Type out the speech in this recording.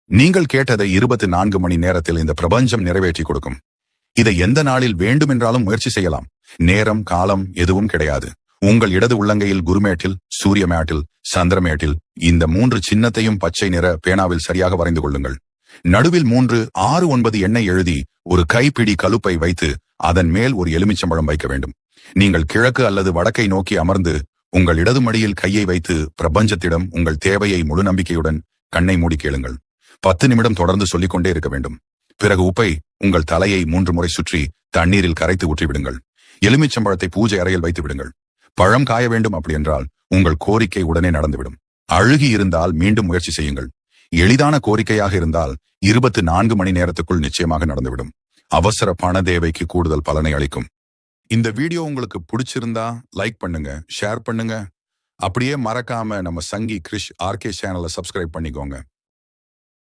நீங்கள் கேட்டதை 24 மணி நேரத்தில் இந்த பிரபஞ்சம் நிறைவேற்றி கொடுக்கும். இதை எந்த நாளில் வேண்டுமென்றாலும் முயற்சி செய்யலாம். நேரம் காலம் எதுவும் கிடையாது. உங்கள் இடது உள்ளங்கையில் குருமேட்டில், சூரிய மேட்டில், சந்திரமேட்டில் இந்த 3 சின்னத்தையும் பச்சை நிற பேனாவில் சரியாக வரைந்து கொள்ளுங்கள். நடுவில் 3, 6, 9 எண்ணை எழுதி ஒரு கைப்பிடி கலுப்பை வைத்து அதன் மேல் ஒரு எலுமிச்சம்பழம் வைக்க வேண்டும். நீங்கள் கிழக்கு அல்லது வடக்கை நோக்கி அமர்ந்து உங்கள் இடது மடியில் கையை வைத்து பிரபஞ்சத்திடம் உங்கள் தேவையை முழு நம்பிக்கையுடன் கண்ணை மூடி கேளுங்கள். 10 நிமிடம் தொடர்ந்து சொல்லிக்கொண்டே இருக்க வேண்டும். பிறகு உப்பை உங்கள் தலையை 3 முறை சுற்றி தண்ணீரில் கரைத்து ஊற்றிவிடுங்கள். எலுமிச்சம்பழத்தை பூஜை அறையில் வைத்து விடுங்கள். பழம் காய வேண்டும் அப்படி என்றால் உங்கள் கோரிக்கை உடனே நடந்துவிடும். அழுகி இருந்தால் மீண்டும் முயற்சி செய்யுங்கள். எளிதான கோரிக்கையாக இருந்தால் 24 மணி நேரத்துக்குள் நிச்சயமாக நடந்துவிடும். அவசர பண தேவைக்கு கூடுதல் பலனை அளிக்கும். இந்த வீடியோ உங்களுக்கு பிடிச்சிருந்தா லைக் பண்ணுங்க, ஷேர் பண்ணுங்க. அப்படியே மறக்காம நம்ம சங்கி கிரிஷ் ஆர்கே சேனலை சப்ஸ்கிரைப் பண்ணிக்கோங்க.